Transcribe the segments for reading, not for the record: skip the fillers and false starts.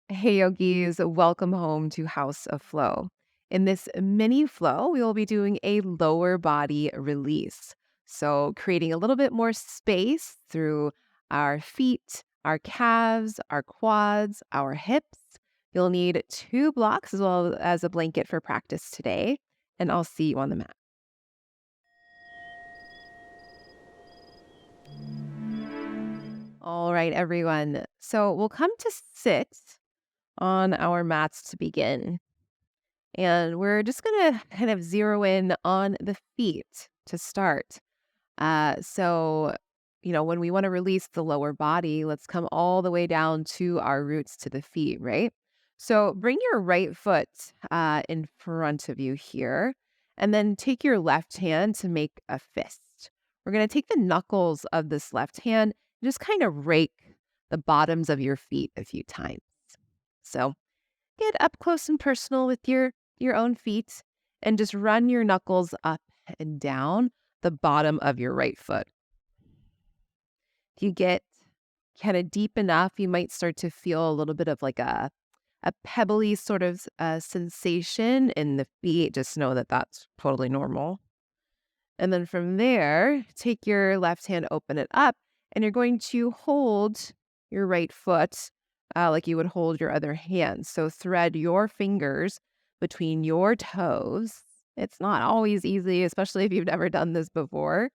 Hey yogis, welcome home to House of Flow. In this mini flow, we will be doing a lower body release. So, creating a little bit more space through our feet, our calves, our quads, our hips. You'll need two blocks as well as a blanket for practice today. And I'll see you on the mat. All right, everyone. So, we'll come to sit on our mats to begin. And we're just going to kind of zero in on the feet to start. When we want to release the lower body, let's come all the way down to our roots to the feet, right? So bring your right foot in front of you here, and then take your left hand to make a fist. We're going to take the knuckles of this left hand and just kind of rake the bottoms of your feet a few times. So get up close and personal with your own feet and just run your knuckles up and down the bottom of your right foot. If you get kind of deep enough, you might start to feel a little bit of like a pebbly sort of sensation in the feet. Just know that that's totally normal. And then from there, take your left hand, open it up, and you're going to hold your right foot like you would hold your other hand. So thread your fingers between your toes. It's not always easy, especially if you've never done this before.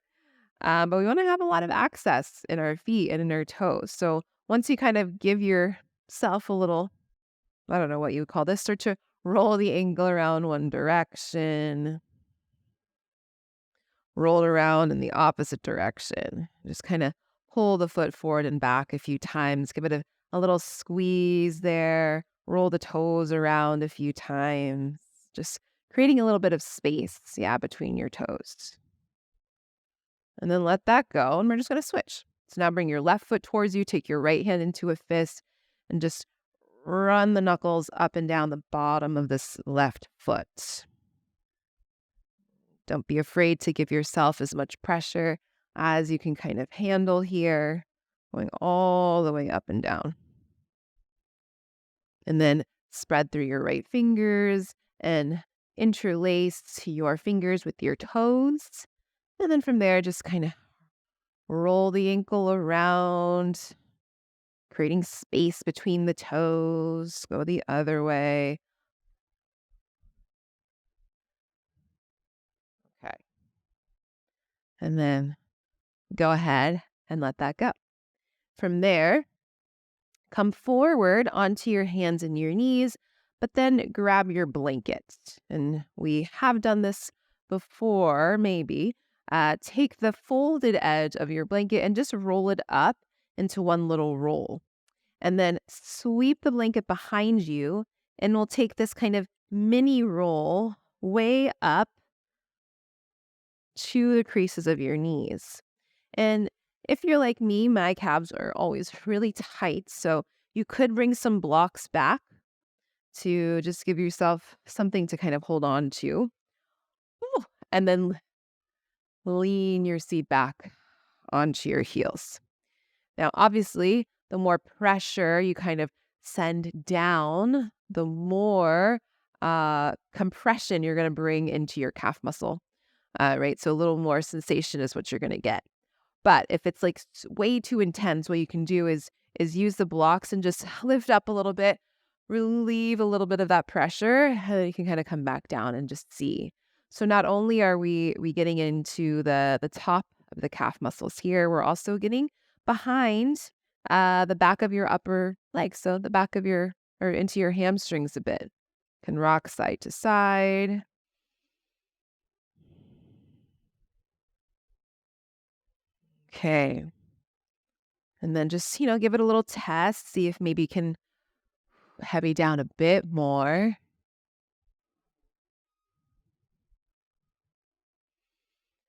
But we want to have a lot of access in our feet and in our toes. So once you kind of give yourself a little, I don't know what you would call this, start to roll the ankle around one direction, roll around in the opposite direction. Just kind of pull the foot forward and back a few times. Give it a little squeeze there. Roll the toes around a few times. Just creating a little bit of space, yeah, between your toes. And then let that go. And we're just going to switch. So now bring your left foot towards you. Take your right hand into a fist and just run the knuckles up and down the bottom of this left foot. Don't be afraid to give yourself as much pressure as you can kind of handle here, going all the way up and down. And then spread through your right fingers and interlace your fingers with your toes. And then from there, just kind of roll the ankle around, creating space between the toes. Go the other way. Okay. And then go ahead and let that go. From there, come forward onto your hands and your knees, but then grab your blanket. And we have done this before, maybe. Take the folded edge of your blanket and just roll it up into one little roll. And then sweep the blanket behind you, and we'll take this kind of mini roll way up to the creases of your knees. And if you're like me, my calves are always really tight. So you could bring some blocks back to just give yourself something to kind of hold on to. Ooh, and then lean your seat back onto your heels. Now, obviously, the more pressure you kind of send down, the more compression you're going to bring into your calf muscle, right? So a little more sensation is what you're going to get. But if it's like way too intense, what you can do is use the blocks and just lift up a little bit, relieve a little bit of that pressure, and then you can kind of come back down and just see. So not only are we getting into the top of the calf muscles here, we're also getting behind the back of your upper leg, so the back of your or into your hamstrings a bit. Can rock side to side. Okay. And then just, give it a little test, see if maybe you can heavy down a bit more.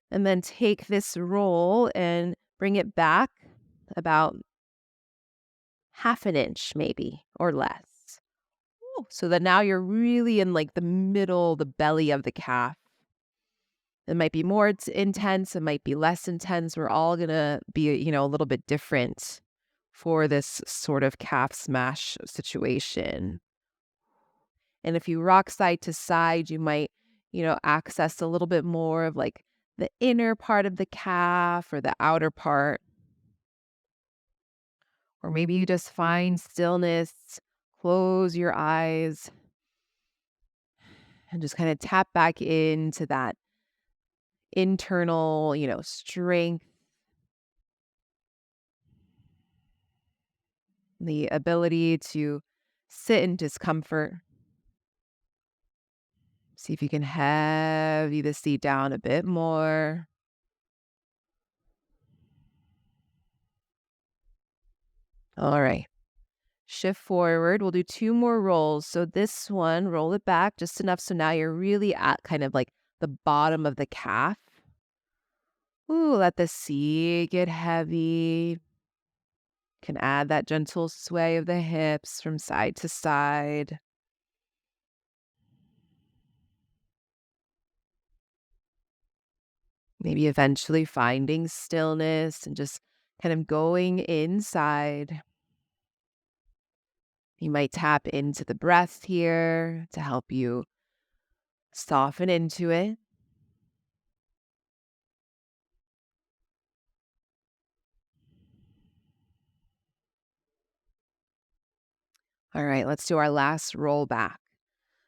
And then take this roll and bring it back about half an inch, maybe, or less. Ooh, so that now you're really in like the middle, the belly of the calf. It might be more intense, it might be less intense. We're all gonna be, a little bit different for this sort of calf smash situation. And if you rock side to side, you might, access a little bit more of like the inner part of the calf or the outer part. Or maybe you just find stillness, close your eyes, and just kind of tap back into that internal, strength, the ability to sit in discomfort. See if you can heavy the seat down a bit more. All right. Shift forward. We'll do two more rolls. So this one, roll it back just enough so now you're really at kind of like the bottom of the calf. Ooh, let the seat get heavy. Can add that gentle sway of the hips from side to side. Maybe eventually finding stillness and just kind of going inside. You might tap into the breath here to help you soften into it. All right, let's do our last roll back.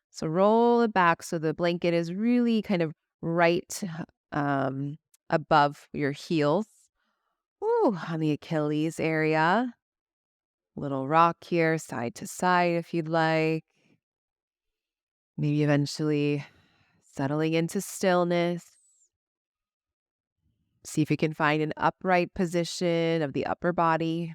So roll it back so the blanket is really kind of right um, above your heels. Ooh, on the Achilles area. Little rock here, side to side if you'd like. Maybe eventually settling into stillness. See if you can find an upright position of the upper body.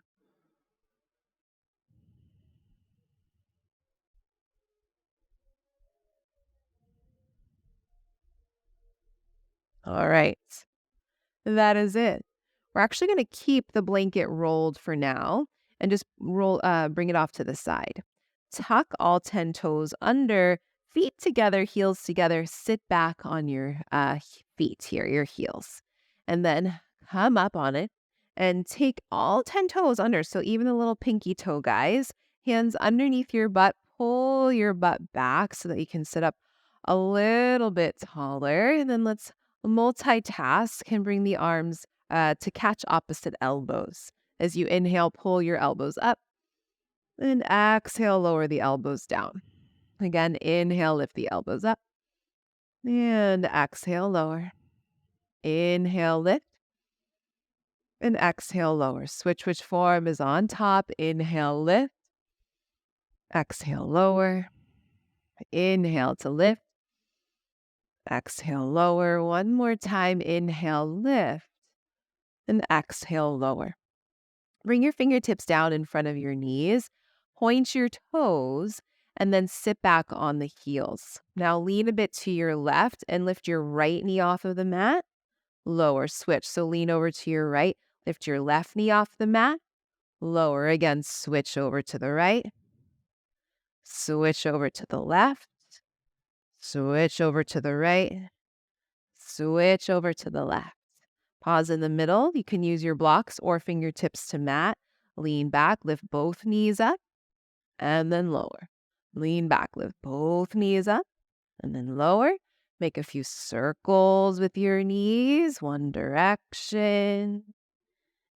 All right. That is it. We're actually going to keep the blanket rolled for now and just bring it off to the side. Tuck all 10 toes under, feet together, heels together. Sit back on your feet here, your heels. And then come up on it and take all 10 toes under. So even the little pinky toe guys, hands underneath your butt, pull your butt back so that you can sit up a little bit taller. And then let's multitask and bring the arms to catch opposite elbows. As you inhale, pull your elbows up and exhale, lower the elbows down. Again, inhale, lift the elbows up and exhale, lower. Inhale, lift and exhale, lower. Switch which form is on top. Inhale, lift. Exhale, lower. Inhale to lift. Exhale, lower. One more time. Inhale, lift. And exhale, lower. Bring your fingertips down in front of your knees. Point your toes and then sit back on the heels. Now lean a bit to your left and lift your right knee off of the mat. Lower, switch. So lean over to your right. Lift your left knee off the mat. Lower again. Switch over to the right. Switch over to the left. Switch over to the right. Switch over to the left. Pause in the middle. You can use your blocks or fingertips to mat. Lean back, lift both knees up, and then lower. Lean back, lift both knees up, and then lower. Make a few circles with your knees, one direction,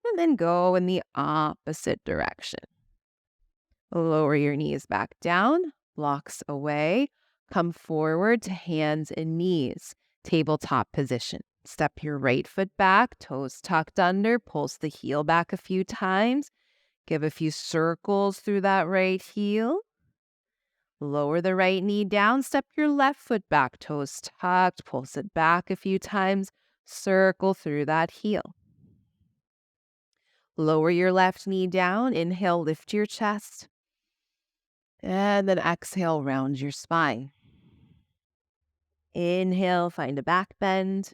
and then go in the opposite direction. Lower your knees back down, blocks away. Come forward to hands and knees, tabletop position. Step your right foot back, toes tucked under, pulse the heel back a few times. Give a few circles through that right heel. Lower the right knee down, step your left foot back, toes tucked, pulse it back a few times. Circle through that heel. Lower your left knee down, inhale, lift your chest. And then exhale, round your spine. Inhale, find a back bend.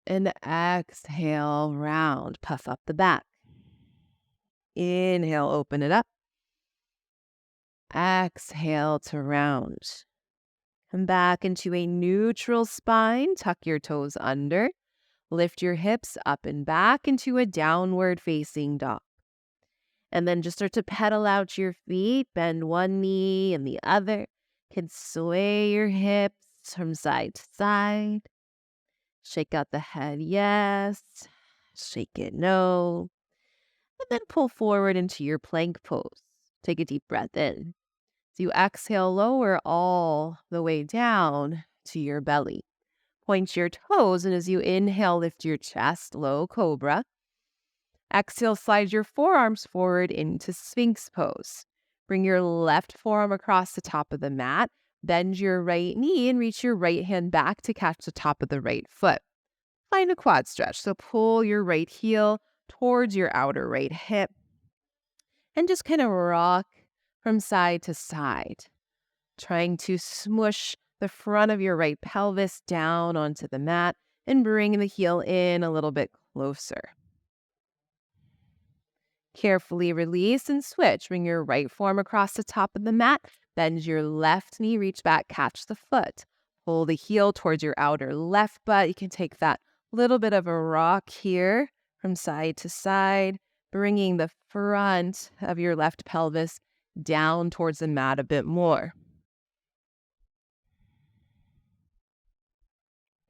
And exhale, round, puff up the back. Inhale, open it up. Exhale to round. Come back into a neutral spine. Tuck your toes under. Lift your hips up and back into a downward facing dog. And then just start to pedal out your feet, bend one knee and the other. Can sway your hips from side to side. Shake out the head, yes. Shake it, no. And then pull forward into your plank pose. Take a deep breath in. As you exhale, lower all the way down to your belly. Point your toes, and as you inhale, lift your chest, low cobra. Exhale, slide your forearms forward into Sphinx pose. Bring your left forearm across the top of the mat. Bend your right knee and reach your right hand back to catch the top of the right foot. Find a quad stretch. So pull your right heel towards your outer right hip and just kind of rock from side to side, trying to smush the front of your right pelvis down onto the mat and bring the heel in a little bit closer. Carefully release and switch. Bring your right forearm across the top of the mat. Bend your left knee, reach back, catch the foot. Pull the heel towards your outer left butt. You can take that little bit of a rock here from side to side, bringing the front of your left pelvis down towards the mat a bit more.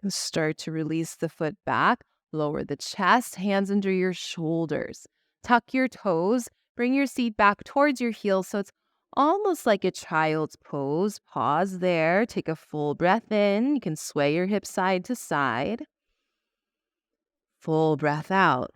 And start to release the foot back. Lower the chest, hands under your shoulders. Tuck your toes. Bring your seat back towards your heels so it's almost like a child's pose. Pause there. Take a full breath in. You can sway your hips side to side. Full breath out.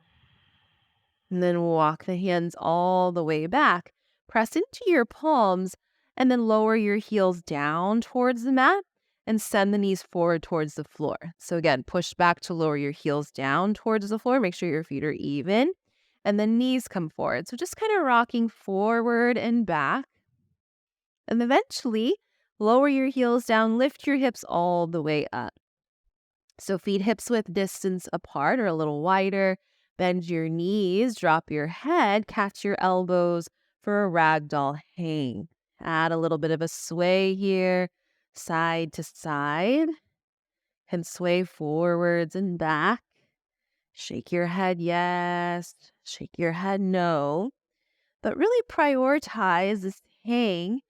And then walk the hands all the way back. Press into your palms and then lower your heels down towards the mat and send the knees forward towards the floor. So again, push back to lower your heels down towards the floor. Make sure your feet are even. And then knees come forward. So just kind of rocking forward and back. And eventually, lower your heels down, lift your hips all the way up. So feet hips width distance apart or a little wider. Bend your knees, drop your head, catch your elbows for a ragdoll hang. Add a little bit of a sway here, side to side. Can sway forwards and back. Shake your head, yes. Shake your head, no. But really prioritize this hang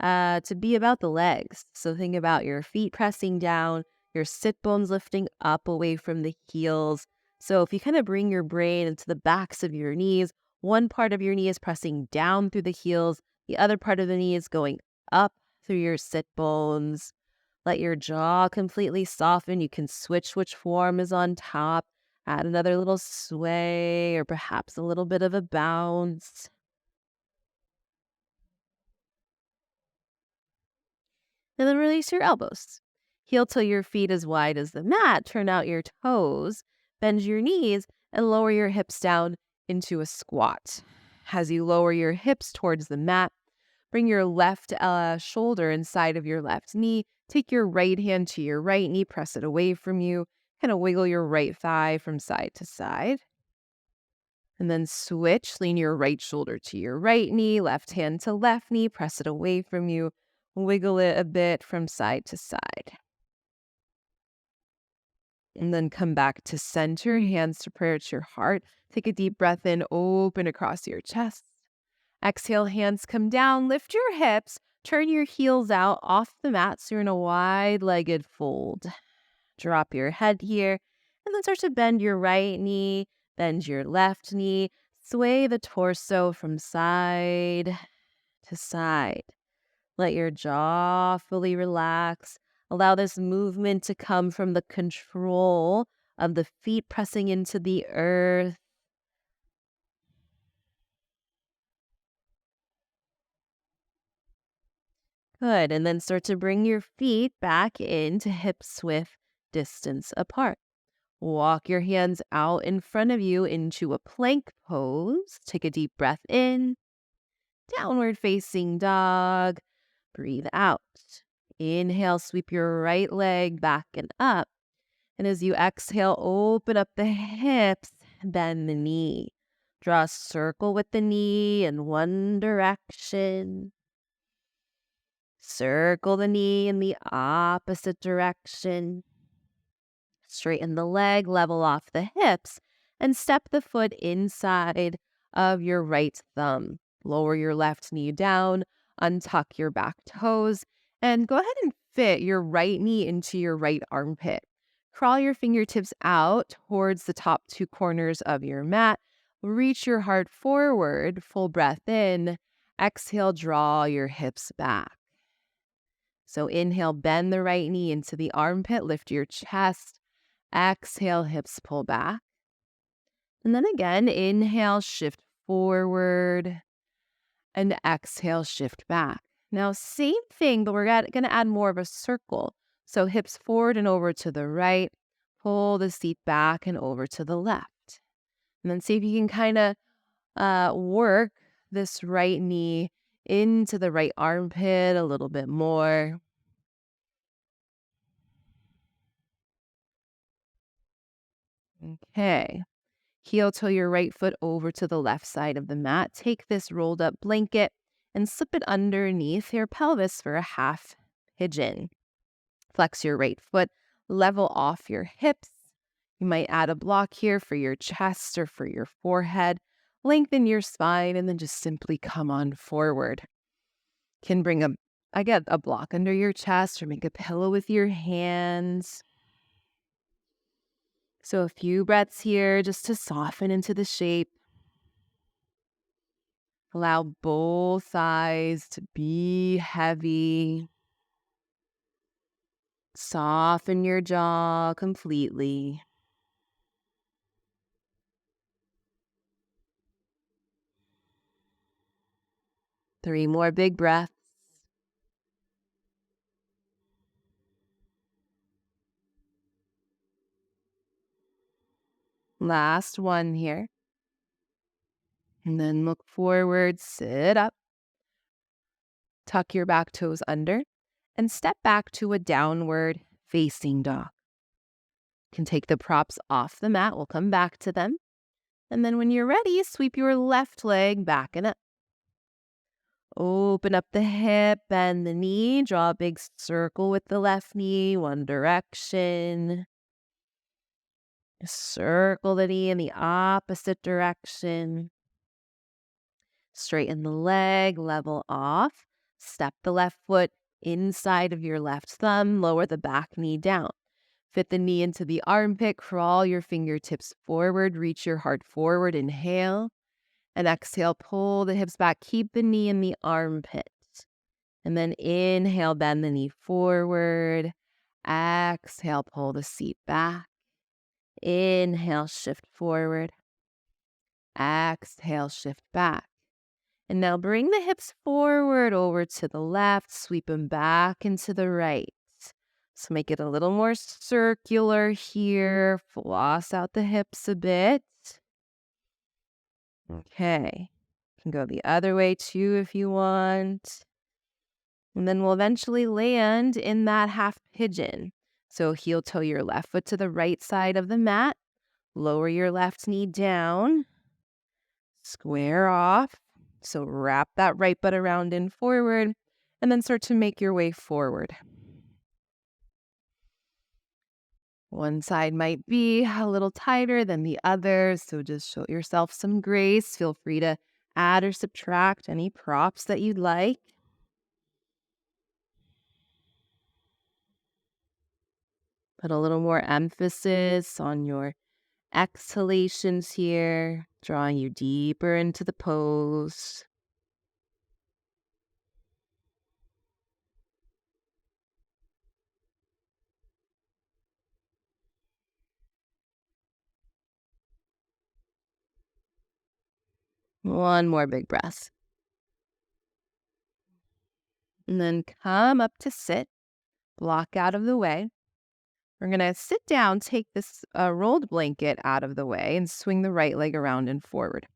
to be about the legs. So think about your feet pressing down, your sit bones lifting up away from the heels. So if you kind of bring your brain into the backs of your knees, one part of your knee is pressing down through the heels, the other part of the knee is going up through your sit bones. Let your jaw completely soften. You can switch which form is on top. Add another little sway or perhaps a little bit of a bounce. And then release your elbows. Heel till your feet as wide as the mat. Turn out your toes. Bend your knees and lower your hips down into a squat. As you lower your hips towards the mat, bring your left shoulder inside of your left knee. Take your right hand to your right knee. Press it away from you. Kind of wiggle your right thigh from side to side. And then switch. Lean your right shoulder to your right knee. Left hand to left knee. Press it away from you. Wiggle it a bit from side to side. And then come back to center, hands to prayer to your heart. Take a deep breath in, open across your chest. Exhale, hands come down, lift your hips, turn your heels out off the mat so you're in a wide-legged fold. Drop your head here, and then start to bend your right knee, bend your left knee, sway the torso from side to side. Let your jaw fully relax. Allow this movement to come from the control of the feet pressing into the earth. Good. And then start to bring your feet back into hips width distance apart. Walk your hands out in front of you into a plank pose. Take a deep breath in. Downward facing dog. Breathe out. Inhale, sweep your right leg back and up. And as you exhale, open up the hips, bend the knee. Draw a circle with the knee in one direction. Circle the knee in the opposite direction. Straighten the leg, level off the hips, and step the foot inside of your right thumb. Lower your left knee down, untuck your back toes, and go ahead and fit your right knee into your right armpit. Crawl your fingertips out towards the top two corners of your mat. Reach your heart forward, full breath in. Exhale, draw your hips back. So inhale, bend the right knee into the armpit, lift your chest. Exhale, hips pull back. And then again, inhale, shift forward, and exhale, shift back. Now, same thing, but we're going to add more of a circle. So hips forward and over to the right, pull the seat back and over to the left. And then see if you can kind of work this right knee into the right armpit a little bit more. Okay. Heel toe your right foot over to the left side of the mat. Take this rolled up blanket and slip it underneath your pelvis for a half pigeon. Flex your right foot, level off your hips. You might add a block here for your chest or for your forehead. Lengthen your spine and then just simply come on forward. Can bring a block under your chest or make a pillow with your hands. So a few breaths here just to soften into the shape. Allow both thighs to be heavy. Soften your jaw completely. Three more big breaths. Last one here. And then look forward, sit up. Tuck your back toes under and step back to a downward facing dog. You can take the props off the mat. We'll come back to them. And then when you're ready, sweep your left leg back and up. Open up the hip, bend the knee, draw a big circle with the left knee, one direction. Circle the knee in the opposite direction. Straighten the leg, level off. Step the left foot inside of your left thumb, lower the back knee down. Fit the knee into the armpit, crawl your fingertips forward, reach your heart forward, inhale. And exhale, pull the hips back, keep the knee in the armpit. And then inhale, bend the knee forward. Exhale, pull the seat back. Inhale, shift forward. Exhale, shift back. And now bring the hips forward over to the left, sweep them back into the right. So make it a little more circular here. Floss out the hips a bit. Okay. You can go the other way too if you want. And then we'll eventually land in that half pigeon. So heel toe your left foot to the right side of the mat. Lower your left knee down. Square off. So wrap that right butt around and forward, and then start to make your way forward. One side might be a little tighter than the other, so just show yourself some grace. Feel free to add or subtract any props that you'd like. Put a little more emphasis on your exhalations here, drawing you deeper into the pose. One more big breath. And then come up to sit, block out of the way. We're going to sit down, take this rolled blanket out of the way, and swing the right leg around and forward.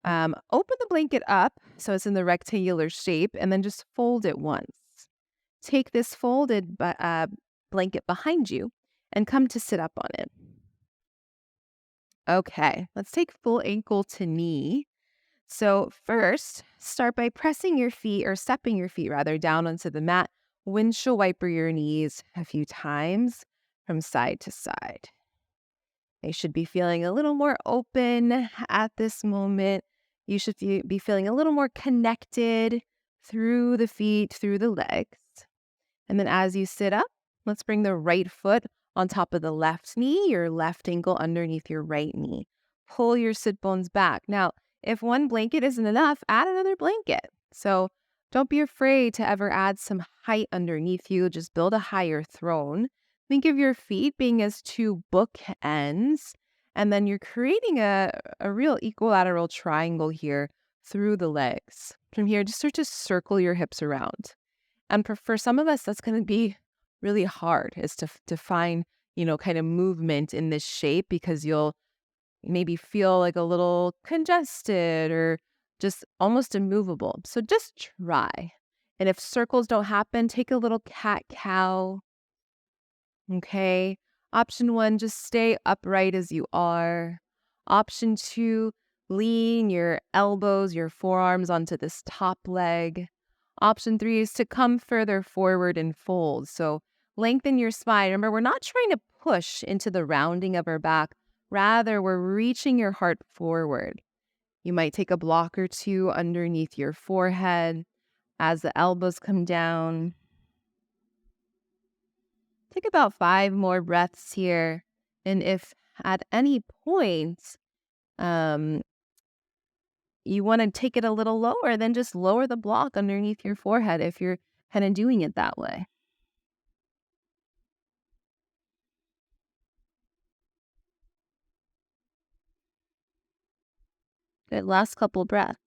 Open the blanket up so it's in the rectangular shape, and then just fold it once. Take this folded blanket behind you and come to sit up on it. Okay, let's take full ankle to knee. So first, start by pressing your feet, or stepping your feet rather, down onto the mat. Windshield wiper your knees a few times from side to side. They should be feeling a little more open at this moment. You should be feeling a little more connected through the feet, through the legs. And then as you sit up, let's bring the right foot on top of the left knee, your left ankle underneath your right knee. Pull your sit bones back. Now, if one blanket isn't enough, add another blanket. So don't be afraid to ever add some height underneath you. Just build a higher throne. Think of your feet being as two bookends, and then you're creating a real equilateral triangle here through the legs. From here, just start to circle your hips around. And for some of us, that's going to be really hard is to find, kind of movement in this shape because you'll maybe feel like a little congested or just almost immovable. So just try. And if circles don't happen, take a little cat cow. Okay. Option one, just stay upright as you are. Option two, lean your elbows, your forearms onto this top leg. Option three is to come further forward and fold. So lengthen your spine. Remember, we're not trying to push into the rounding of our back. Rather, we're reaching your heart forward. You might take a block or two underneath your forehead as the elbows come down. Take about 5 more breaths here. And if at any point you want to take it a little lower, then just lower the block underneath your forehead if you're kind of doing it that way. Good. Last couple breaths.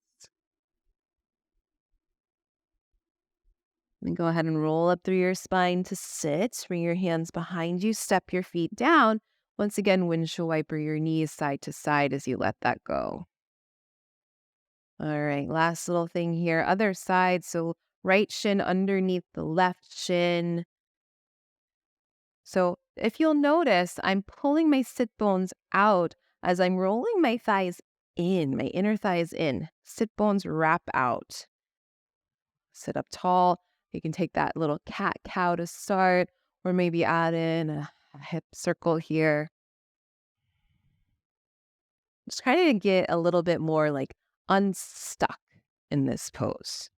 Then go ahead and roll up through your spine to sit. Bring your hands behind you. Step your feet down. Once again, windshield wiper your knees side to side as you let that go. All right, last little thing here. Other side. So right shin underneath the left shin. So if you'll notice, I'm pulling my sit bones out as I'm rolling my thighs in, my inner thighs in. Sit bones wrap out. Sit up tall. You can take that little cat cow to start, or maybe add in a hip circle here. Just kind of get a little bit more like unstuck in this pose.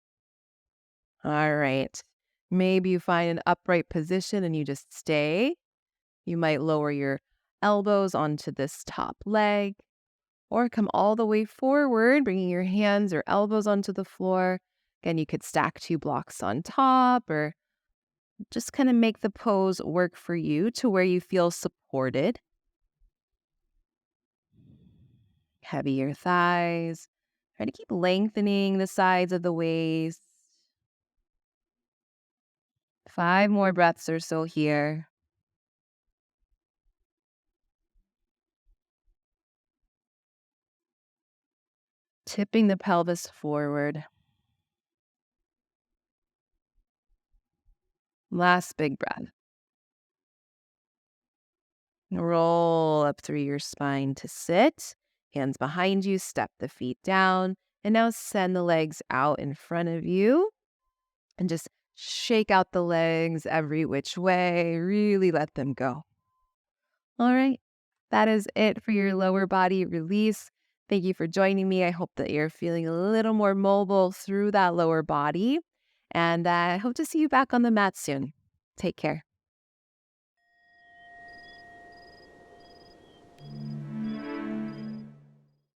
All right. Maybe you find an upright position and you just stay. You might lower your elbows onto this top leg or come all the way forward, bringing your hands or elbows onto the floor. Again, you could stack 2 blocks on top or just kind of make the pose work for you to where you feel supported. Heavy your thighs. Try to keep lengthening the sides of the waist. 5 more breaths or so here. Tipping the pelvis forward. Last big breath. Roll up through your spine to sit. Hands behind you, step the feet down. And now send the legs out in front of you. And just shake out the legs every which way. Really let them go. All right. That is it for your lower body release. Thank you for joining me. I hope that you're feeling a little more mobile through that lower body. And I hope to see you back on the mat soon. Take care.